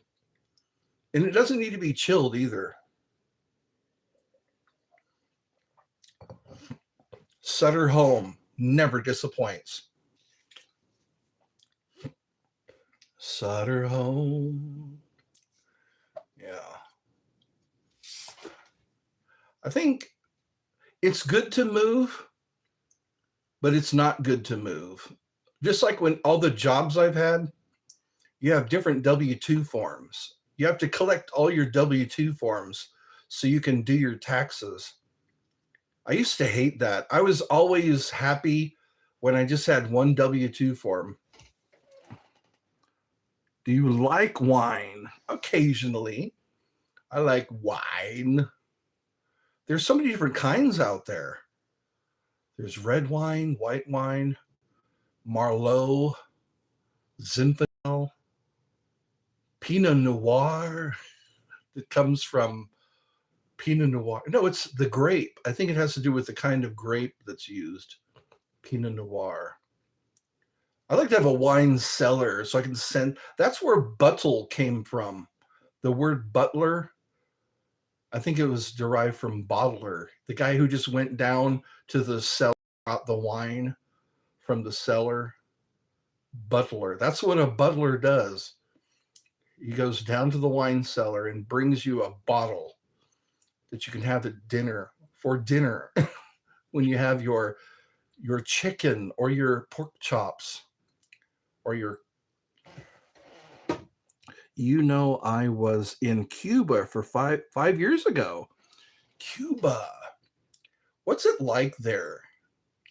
and it doesn't need to be chilled either. Sutter Home never disappoints. Sutter Home. Yeah. I think it's good to move, but it's not good to move. Just like when all the jobs I've had, you have different W-2 forms. You have to collect all your W-2 forms so you can do your taxes. I used to hate that. I was always happy when I just had one W-2 form. Do you like wine? Occasionally. I like wine. There's so many different kinds out there. There's red wine, white wine, Merlot, Zinfandel, Pinot Noir that comes from Pinot Noir. No, it's the grape. I think it has to do with the kind of grape that's used. Pinot Noir. I like to have a wine cellar so I can send. That's where buttle came from. The word butler, I think it was derived from bottler, the guy who just went down to the cellar, got the wine from the cellar. Butler. That's what a butler does. He goes down to the wine cellar and brings you a bottle that you can have at dinner for dinner when you have your chicken or your pork chops or your. I was in Cuba for five years ago. Cuba. What's it like there?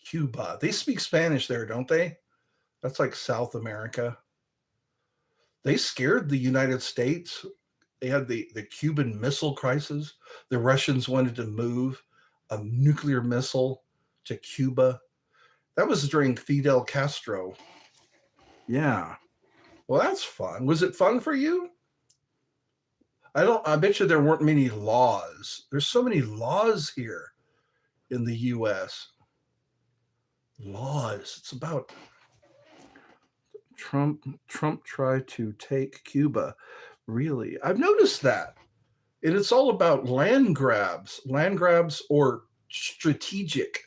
Cuba. They speak Spanish there, don't they? That's like South America. They scared the United States. They had the Cuban Missile Crisis. The Russians wanted to move a nuclear missile to Cuba. That was during Fidel Castro. Yeah. Well, that's fun. Was it fun for you? I bet you there weren't many laws. There's so many laws here in the US. Laws. It's about Trump tried to take Cuba. Really? I've noticed that. And it's all about land grabs or strategic.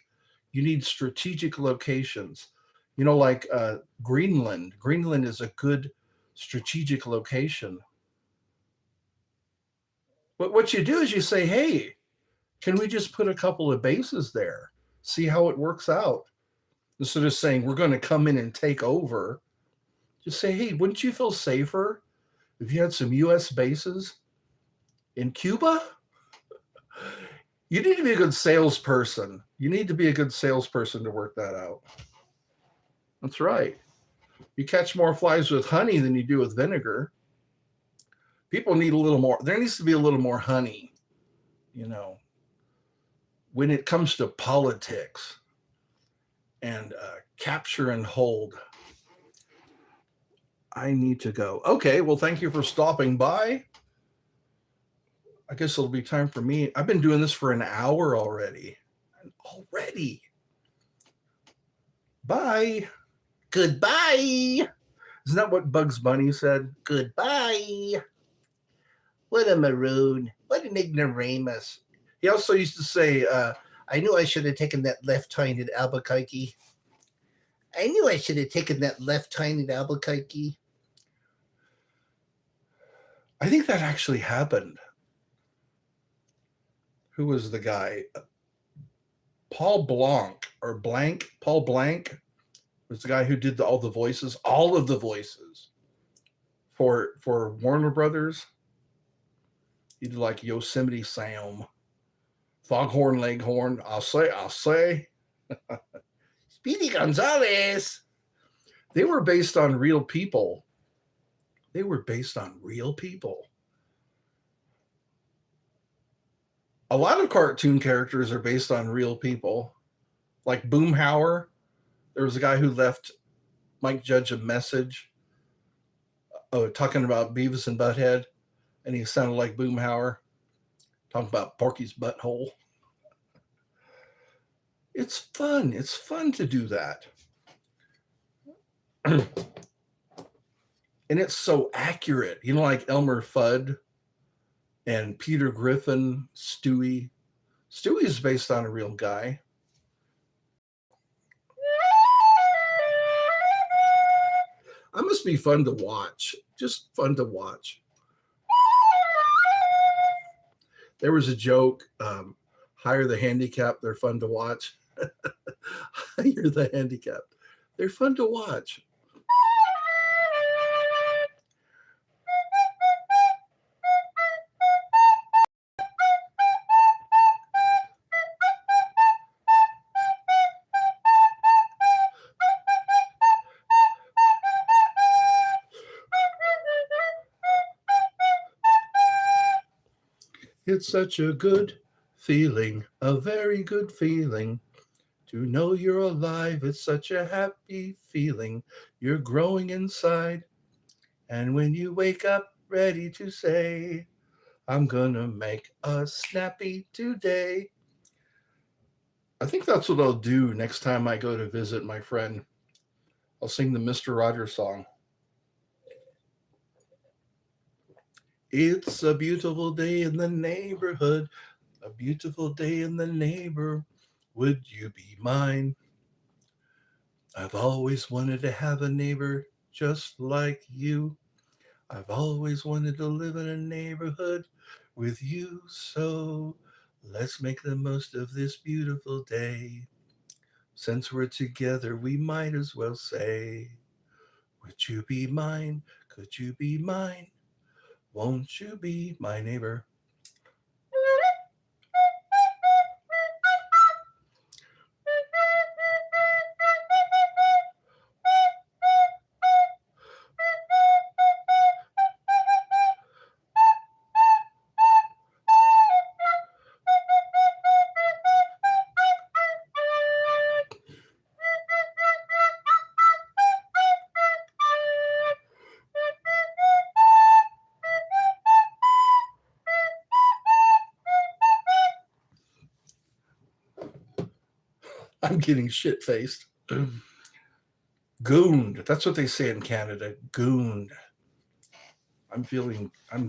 You need strategic locations. Like Greenland. Greenland is a good strategic location. But what you do is you say, hey, can we just put a couple of bases there? See how it works out. Instead of saying we're going to come in and take over, just say, hey, wouldn't you feel safer if you had some US bases in Cuba? You need to be a good salesperson. You need to be a good salesperson to work that out. That's right. You catch more flies with honey than you do with vinegar. People need a little more. There needs to be a little more honey, when it comes to politics and capture and hold. I need to go. Okay, well, thank you for stopping by. I guess it'll be time for me. I've been doing this for an hour already. Already. Bye. Goodbye. Isn't that what Bugs Bunny said? Goodbye. What a maroon. What an ignoramus. He also used to say, I knew I should have taken that left turn at Albuquerque. I knew I should have taken that left turn at Albuquerque. I think that actually happened. Who was the guy? Paul Blanc or Blank? Paul Blanc was the guy who did all the voices, all of the voices for Warner Brothers. He did like Yosemite Sam, Foghorn Leghorn. I'll say. Speedy Gonzales. They were based on real people. They were based on real people. A lot of cartoon characters are based on real people. Like Boomhauer. There was a guy who left Mike Judge a message talking about Beavis and Butthead, and he sounded like Boomhauer, talking about Porky's butthole. It's fun. It's fun to do that. And it's so accurate. You know, like Elmer Fudd and Peter Griffin, Stewie. Stewie is based on a real guy. That must be fun to watch. Just fun to watch. There was a joke, hire the handicapped, they're fun to watch. Hire the handicapped. They're fun to watch. It's such a good feeling, a very good feeling. To know you're alive, it's such a happy feeling. You're growing inside. And when you wake up ready to say, I'm gonna make a snappy today. I think that's what I'll do next time I go to visit my friend. I'll sing the Mr. Rogers song. It's a beautiful day in the neighborhood, a beautiful day in the neighbor. Would you be mine? I've always wanted to have a neighbor just like you. I've always wanted to live in a neighborhood with you. So let's make the most of this beautiful day. Since we're together, we might as well say, would you be mine? Could you be mine? Won't you be my neighbor? I'm getting shit faced. Gooned. That's what they say in Canada. Gooned. I'm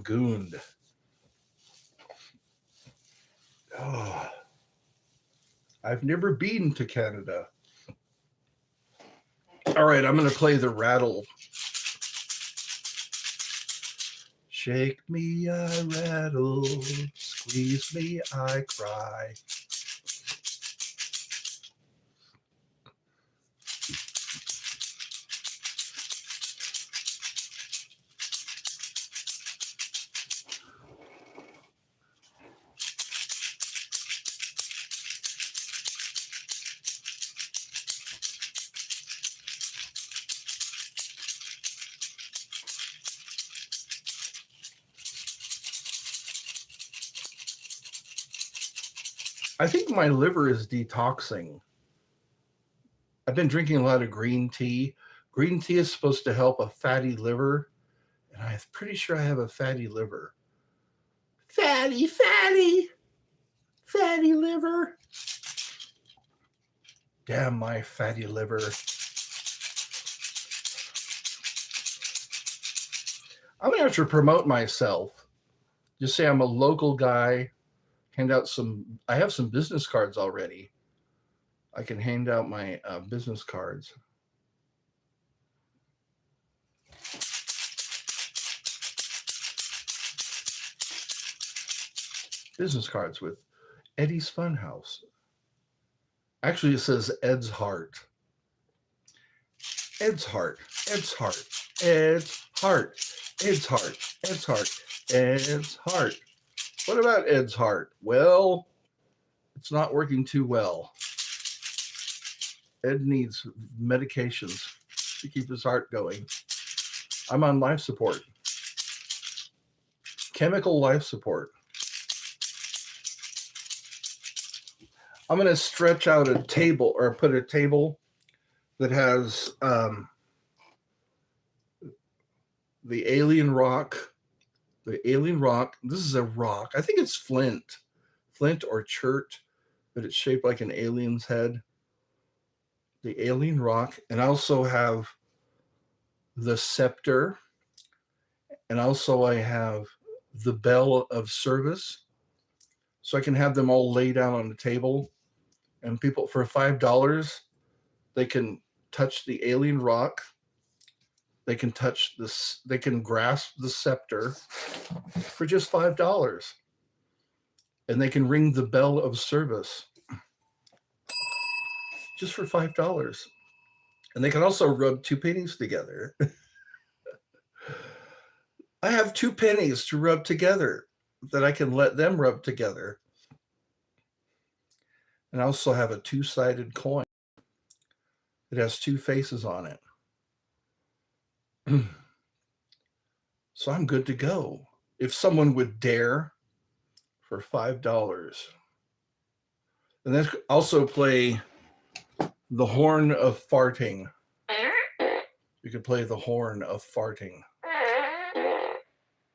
gooned. Oh, I've never been to Canada. All right, I'm going to play the rattle. Shake me, I rattle. Squeeze me, I cry. I think my liver is detoxing. I've been drinking a lot of green tea, Green tea is supposed to help a fatty liver, and I'm pretty sure I have a fatty liver. Fatty, fatty, fatty liver. Damn my fatty liver. I'm going to have to promote myself. Just say I'm a local guy. Hand out I have some business cards already. I can hand out my business cards. Business cards with Eddie's Funhouse. Actually, it says Ed's Heart. Ed's Heart. Ed's Heart. Ed's Heart. Ed's Heart. Ed's Heart. Ed's Heart. What about Ed's Heart? Well, it's not working too well. Ed needs medications to keep his heart going. I'm on life support. Chemical life support. I'm going to stretch out a table or put a table that has the alien rock. The alien rock. This is a rock. I think it's flint or chert, but it's shaped like an alien's head. The alien rock. And I also have the scepter. And also I have the bell of service. So I can have them all laid out on the table. And people, for $5, they can touch the alien rock. They can touch this. They can grasp the scepter for just $5. And they can ring the bell of service just for $5. And they can also rub 2 pennies together. I have 2 pennies to rub together that I can let them rub together. And I also have a 2-sided coin. It has 2 faces on it. So I'm good to go. If someone would dare for $5. And then also play the horn of farting. You could play the horn of farting.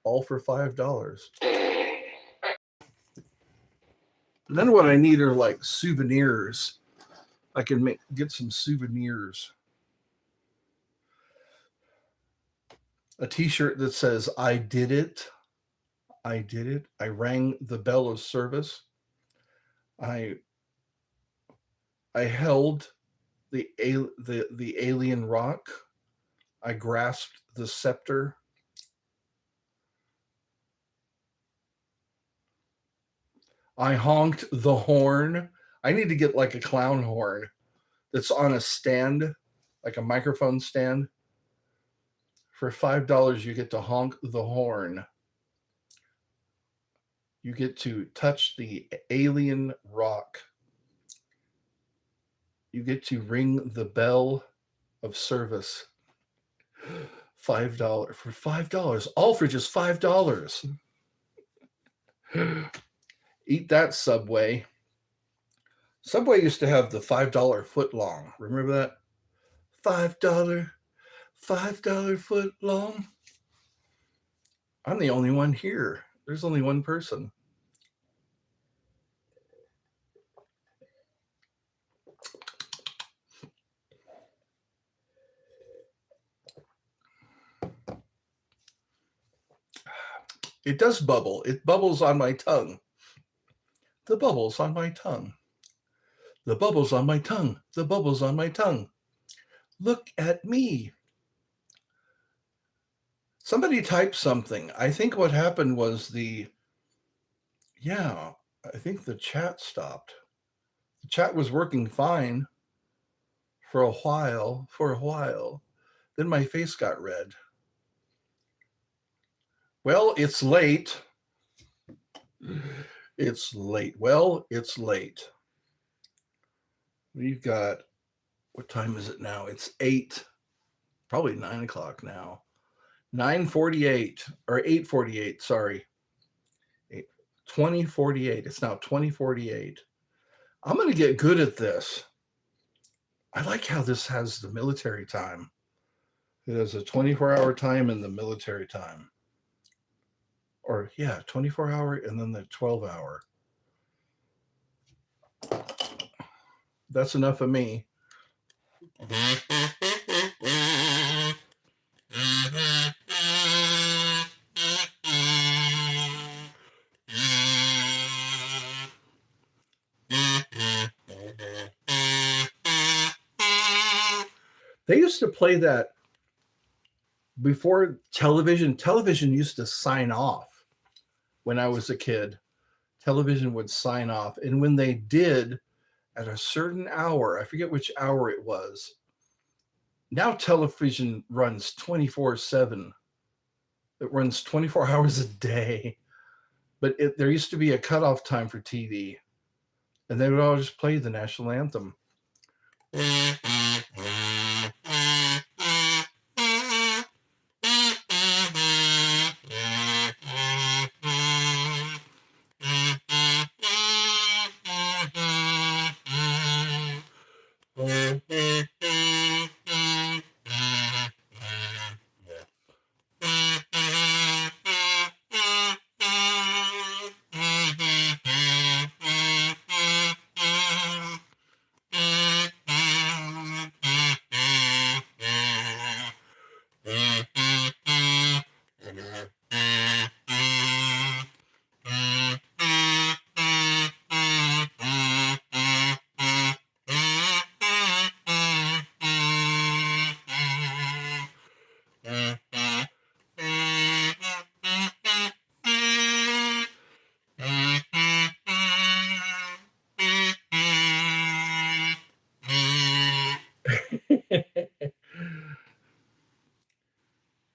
All for $5. And then what I need are like souvenirs. I can get some souvenirs. A t-shirt that says, I did it. I did it. I rang the bell of service. I held the alien rock. I grasped the scepter. I honked the horn. I need to get like a clown horn that's on a stand, like a microphone stand. For $5, you get to honk the horn. You get to touch the alien rock. You get to ring the bell of service. $5 for $5. All for just $5. Eat that, Subway. Subway used to have the $5 foot long. Remember that? $5 foot long. I'm the only one here. There's only one person. It does bubble. It bubbles on my tongue. The bubbles on my tongue. The bubbles on my tongue. The bubbles on my tongue. Look at me. Somebody typed something. I think what happened was I think the chat stopped. The chat was working fine for a while. Then my face got red. Well, it's late. It's late. Well, it's late. We've got, what time is it now? It's 8, probably 9 o'clock now. 9:48 or 8:48, sorry. 20:48. It's now 20:48. I'm going to get good at this. I like how this has the military time. It has a 24-hour time and the military time. Or, yeah, 24-hour and then the 12-hour. That's enough of me. They used to play that before television. Television used to sign off when I was a kid. Television would sign off. And when they did, at a certain hour, I forget which hour it was, now television runs 24/7. It runs 24 hours a day. But there used to be a cutoff time for TV. And they would all just play the national anthem.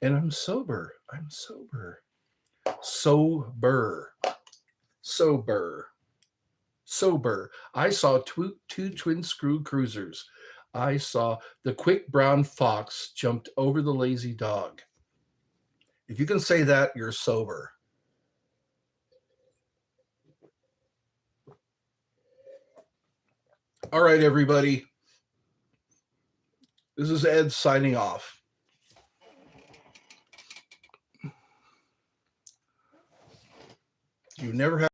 And I'm sober. I'm sober. Sober. Sober. Sober. I saw two twin screw cruisers. I saw the quick brown fox jumped over the lazy dog. If you can say that, you're sober. All right, everybody. This is Ed signing off. You never have